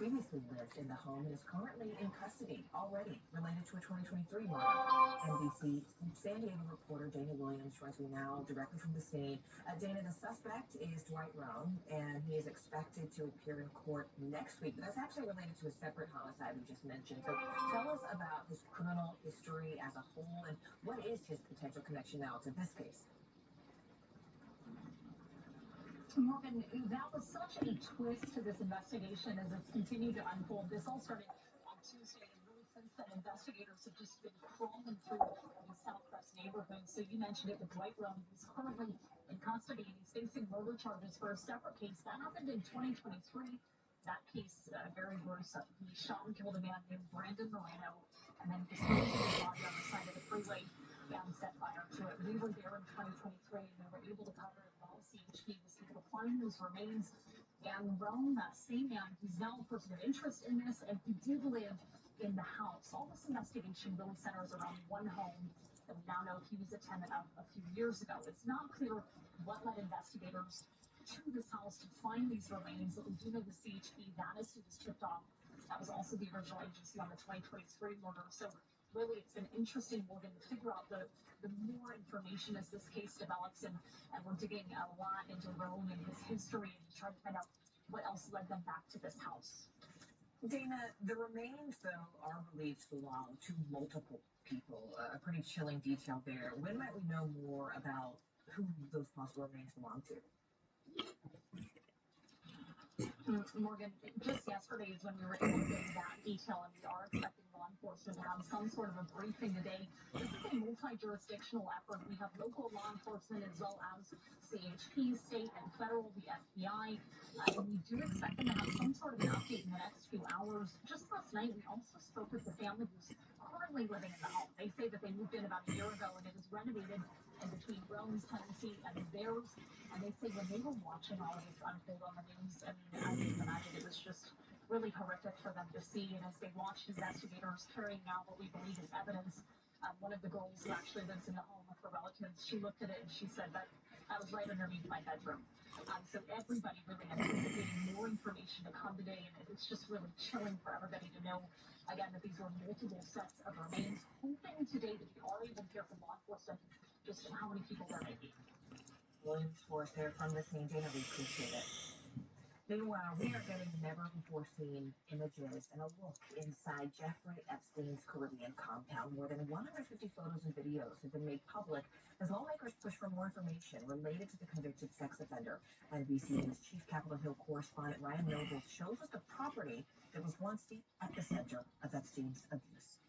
previously lived in the home and is currently in custody already related to a 2023 murder. NBC San Diego reporter Dana Williams joins me now directly from the scene. Dana, the suspect is Dwight Roan, and he is expected to appear in court next week. But that's actually related to a separate homicide we just mentioned. So tell us about his criminal history as a whole, and what is his potential connection now to this case? Morgan, that was such a twist to this investigation as it's continued to unfold. This all started on Tuesday, and really since then, investigators have just been crawling through the Southwest neighborhood. So you mentioned it with Dwight Roan, who's currently in custody, and he's facing murder charges for a separate case. That happened in 2023. That case, very gruesome. He shot and killed a man named Brandon Moreno, and then disposed of his body on the side of the freeway and set fire to it. We were there in 2023, and we were able to cover it while CHP was able to find those remains. And Roan, that same man, he's now a person of interest in this, and he did live in the house. All this investigation really centers around one home that we now know he was a tenant of a few years ago. It's not clear what led investigators to this house to find these remains, but we do know the CHP, that is who was tipped off. That was also the original agency on the 2023 murder. So really, it's been interesting, Morgan, to figure out the more information as this case develops, and we're digging a lot into Roan and his history and trying to find out what else led them back to this house. Dana, the remains, though, are believed to belong to multiple people. A pretty chilling detail there. When might we know more about who those possible remains belong to? Morgan, just yesterday is when we were able to get that detail, and we are expecting law enforcement to have some sort of a briefing today. This is a multi-jurisdictional effort. We have local law enforcement as well as CHP, state and federal, the FBI, and we do expect them to have some sort of an update in the next few hours. Just last night, we also spoke with the family who's currently living in the home. They say that they moved in about a year ago, and it was renovated in between Roan's tenancy and theirs. And they say when they were watching all of this unfold on the news, I mean, as you can imagine, it was just really horrific for them to see. And as they watched investigators carrying out what we believe is evidence, one of the girls who actually lives in the home with her relatives, she looked at it and she said that was right underneath my bedroom. So everybody really anticipating more information to come today, and it's just really chilling for everybody to know, again, that these were multiple sets of remains. Hoping today that we are able to hear from law enforcement just how many people there may be. Williams for us there from the scene. Dana, we appreciate it. Meanwhile, we are getting never-before-seen images and a look inside Jeffrey Epstein's Caribbean compound. More than 150 photos and videos have been made public as lawmakers push for more information related to the convicted sex offender. NBC News Chief Capitol Hill correspondent Ryan Nobles shows us the property that was once the epicenter of Epstein's abuse.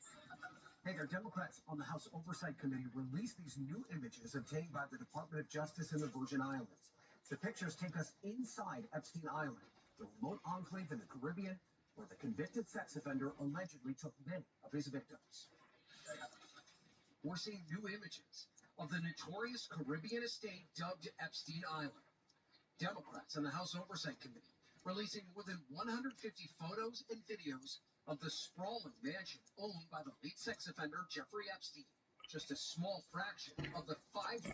Hey there, Democrats on the House Oversight Committee released these new images obtained by the Department of Justice in the Virgin Islands. The pictures take us inside Epstein Island, the remote enclave in the Caribbean where the convicted sex offender allegedly took many of his victims. We're seeing new images of the notorious Caribbean estate dubbed Epstein Island. Democrats on the House Oversight Committee releasing more than 150 photos and videos of the sprawling mansion owned by the late sex offender Jeffrey Epstein. Just a small fraction of the 5,000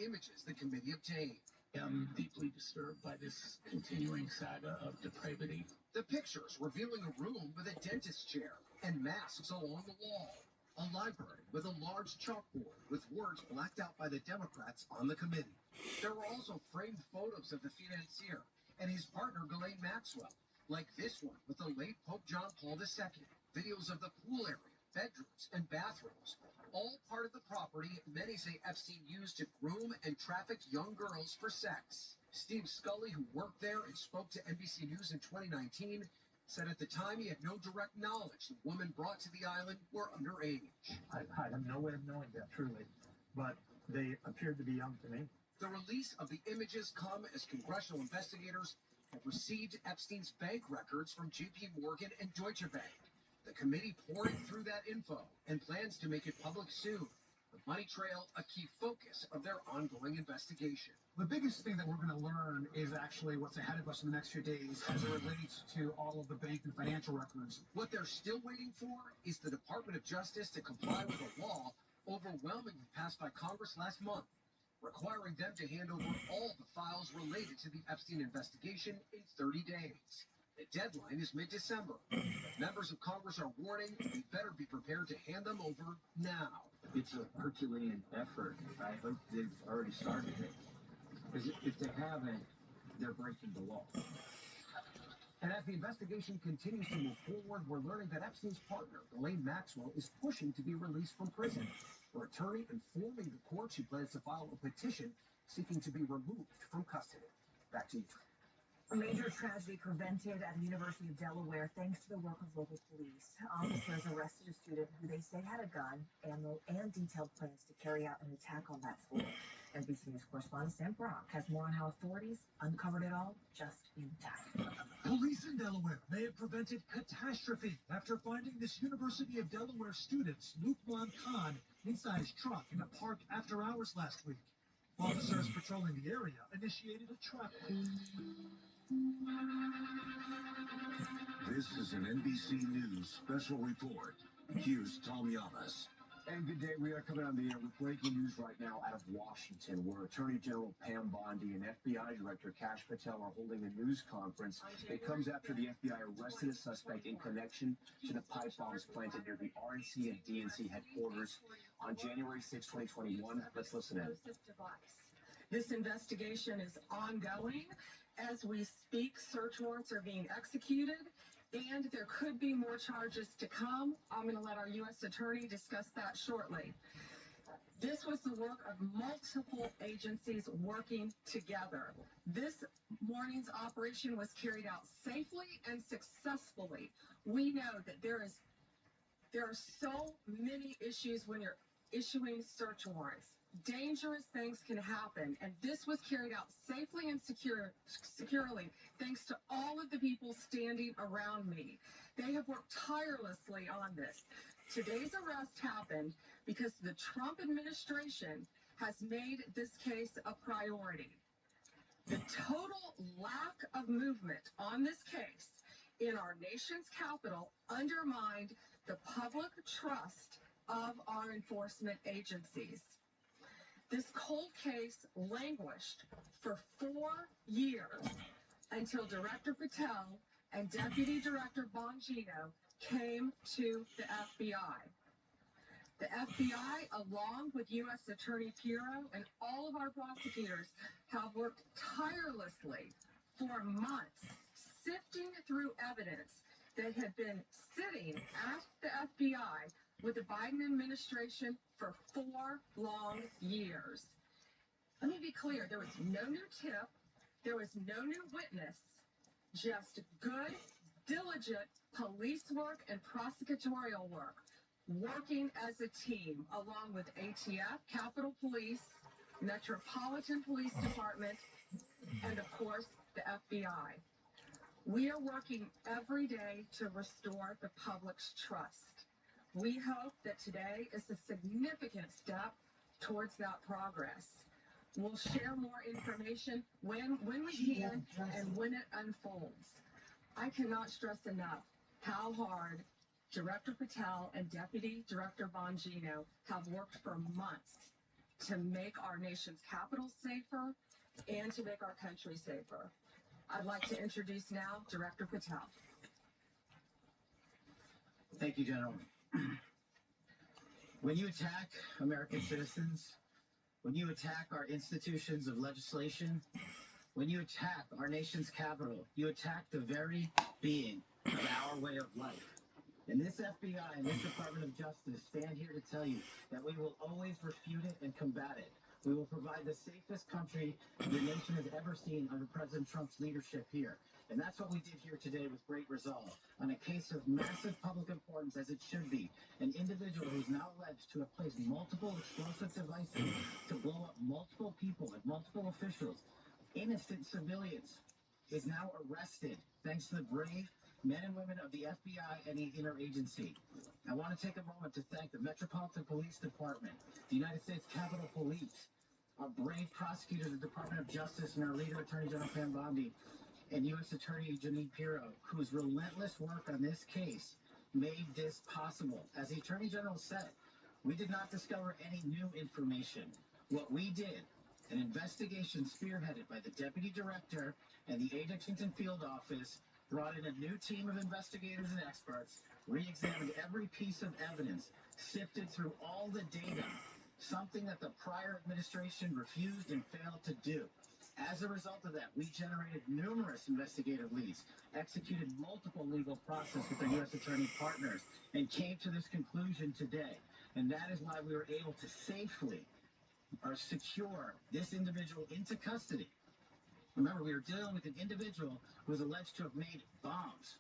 images the committee obtained. I'm deeply disturbed by this continuing saga of depravity. The pictures revealing a room with a dentist chair and masks along the wall. A library with a large chalkboard with words blacked out by the Democrats on the committee. There were also framed photos of the financier and his partner Ghislaine Maxwell, like this one with the late Pope John Paul II. Videos of the pool area, bedrooms, and bathrooms, all part of the property many say Epstein used to groom and traffic young girls for sex. Steve Scully, who worked there and spoke to NBC News in 2019, said at the time he had no direct knowledge the women brought to the island were underage. I have no way of knowing that, truly, but they appeared to be young to me. The release of the images come as congressional investigators have received Epstein's bank records from JP Morgan and Deutsche Bank. The committee pouring through that info and plans to make it public soon. The money trail, a key focus of their ongoing investigation. The biggest thing that we're going to learn is actually what's ahead of us in the next few days as it relates to all of the bank and financial records. What they're still waiting for is the Department of Justice to comply with a law overwhelmingly passed by Congress last month, requiring them to hand over all the files related to the Epstein investigation in 30 days. The deadline is mid-December. Members of Congress are warning we better be prepared to hand them over now. It's a Herculean effort. I hope they've already started it. Because if they haven't, they're breaking the law. And as the investigation continues to move forward, we're learning that Epstein's partner, Ghislaine Maxwell, is pushing to be released from prison. Her attorney informing the court she plans to file a petition seeking to be removed from custody. Back to you. A major tragedy prevented at the University of Delaware thanks to the work of local police. Officers arrested a student who they say had a gun, ammo, and detailed plans to carry out an attack on that school. NBC News correspondent Sam Brock has more on how authorities uncovered it all just in time. Police in Delaware may have prevented catastrophe after finding this University of Delaware student, Lukman Khan, inside his truck in a park after hours last week. Officers patrolling the area initiated a trap. This is an NBC News special report. Here's Tom Yamas. And good day. We are coming on the air with breaking news right now out of Washington, where Attorney General Pam Bondi and FBI Director Kash Patel are holding a news conference. It comes after the FBI arrested a suspect in connection to the pipe bombs planted near the RNC and DNC headquarters on January 6, 2021. Let's listen in. This investigation is ongoing. As we speak, search warrants are being executed, and there could be more charges to come. I'm going to let our U.S. Attorney discuss that shortly. This was the work of multiple agencies working together. This morning's operation was carried out safely and successfully. We know that there are so many issues when you're issuing search warrants. Dangerous things can happen, and this was carried out safely and securely thanks to all of the people standing around me. They have worked tirelessly on this. Today's arrest happened because the Trump administration has made this case a priority. The total lack of movement on this case in our nation's capital undermined the public trust of our enforcement agencies. This cold case languished for 4 years until Director Patel and Deputy Director Bongino came to the FBI. The FBI, along with U.S. Attorney Pirro and all of our prosecutors, have worked tirelessly for months, sifting through evidence that had been sitting at the FBI with the Biden administration for 4 long years. Let me be clear, there was no new tip, there was no new witness, just good, diligent police work and prosecutorial work, working as a team along with ATF, Capitol Police, Metropolitan Police Department, and of course, the FBI. We are working every day to restore the public's trust. We hope that today is a significant step towards that progress. We'll share more information when we can and when it unfolds. I cannot stress enough how hard Director Patel and Deputy Director Bongino have worked for months to make our nation's capital safer and to make our country safer. I'd like to introduce now Director Patel. Thank you, General. When you attack American citizens, when you attack our institutions of legislation, when you attack our nation's capital, you attack the very being of our way of life. And this FBI and this Department of Justice stand here to tell you that we will always refute it and combat it. We will provide the safest country the nation has ever seen under President Trump's leadership here. And that's what we did here today with great resolve on a case of massive public importance, as it should be. An individual who's now alleged to have placed multiple explosive devices to blow up multiple people and multiple officials, innocent civilians, is now arrested thanks to the brave men and women of the FBI and the interagency. I want to take a moment to thank the Metropolitan Police Department, the United States Capitol Police, our brave prosecutors, the Department of Justice, and our leader, Attorney General Pam Bondi, and U.S. Attorney Jeanine Pirro, whose relentless work on this case made this possible. As the Attorney General said, we did not discover any new information. What we did, an investigation spearheaded by the Deputy Director and the Ajax Field Office, brought in a new team of investigators and experts, re-examined every piece of evidence, sifted through all the data, something that the prior administration refused and failed to do. As a result of that, we generated numerous investigative leads, executed multiple legal processes with our U.S. attorney partners, and came to this conclusion today. And that is why we were able to safely secure this individual into custody. Remember, we were dealing with an individual who was alleged to have made bombs.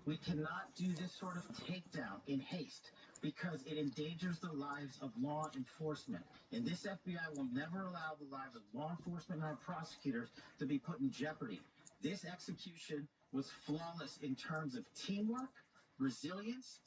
We cannot do this sort of takedown in haste because it endangers the lives of law enforcement. And this FBI will never allow the lives of law enforcement and our prosecutors to be put in jeopardy. This execution was flawless in terms of teamwork, resilience,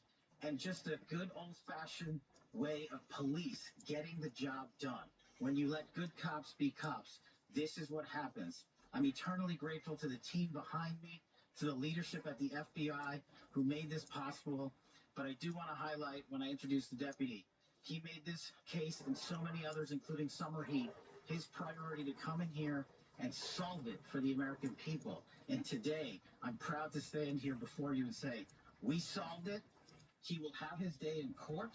and just a good old-fashioned way of police getting the job done. When you let good cops be cops, this is what happens. I'm eternally grateful to the team behind me, to the leadership at the FBI who made this possible. But I do want to highlight, when I introduced the deputy, he made this case and so many others, including Summer Heat, his priority to come in here and solve it for the American people. And today, I'm proud to stand here before you and say, we solved it. He will have his day in court.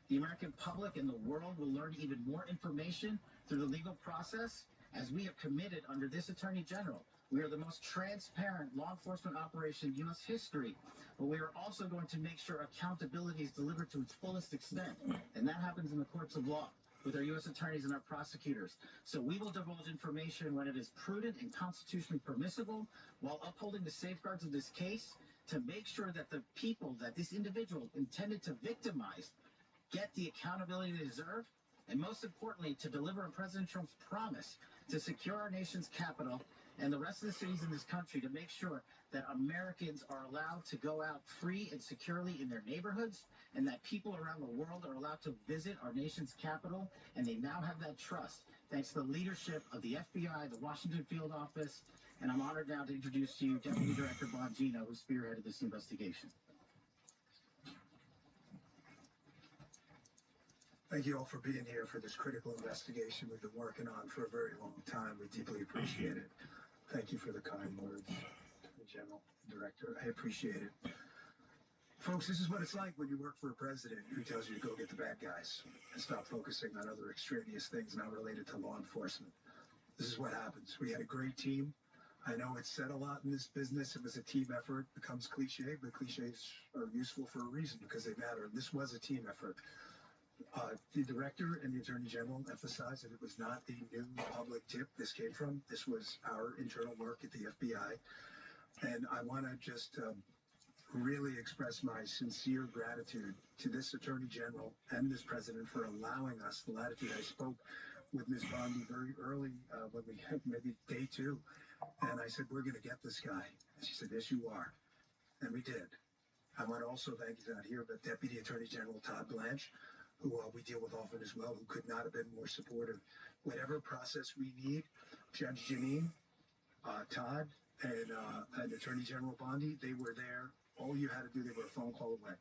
The American public and the world will learn even more information through the legal process. As we have committed under this Attorney General, we are the most transparent law enforcement operation in U.S. history, but we are also going to make sure accountability is delivered to its fullest extent, and that happens in the courts of law with our U.S. attorneys and our prosecutors. So we will divulge information when it is prudent and constitutionally permissible, while upholding the safeguards of this case to make sure that the people that this individual intended to victimize get the accountability they deserve, and most importantly, to deliver on President Trump's promise to secure our nation's capital and the rest of the cities in this country, to make sure that Americans are allowed to go out free and securely in their neighborhoods, and that people around the world are allowed to visit our nation's capital, and they now have that trust thanks to the leadership of the FBI, the Washington Field Office, and I'm honored now to introduce to you Deputy Director Bongino, who spearheaded this investigation. Thank you all for being here for this critical investigation we've been working on for a very long time. We deeply appreciate it. Thank you for the kind words, Attorney General, Director. I appreciate it. Folks, this is what it's like when you work for a president who tells you to go get the bad guys and stop focusing on other extraneous things not related to law enforcement. This is what happens. We had a great team. I know it's said a lot in this business. It was a team effort. It becomes cliche, but cliches are useful for a reason because they matter. This was a team effort. The director and the attorney general emphasized that it was not the new public tip this came from. This was our internal work at the FBI. And I want to just really express my sincere gratitude to this attorney general and this president for allowing us the latitude. I spoke with Ms. Bondi very early when we had maybe day 2. And I said, we're going to get this guy. And she said, yes, you are. And we did. I want to also thank, he's not here, but Deputy Attorney General Todd Blanche, who we deal with often as well, who could not have been more supportive. Whatever process we need, Judge Janine, Todd, and Attorney General Bondi, they were there. All you had to do, they were a phone call away.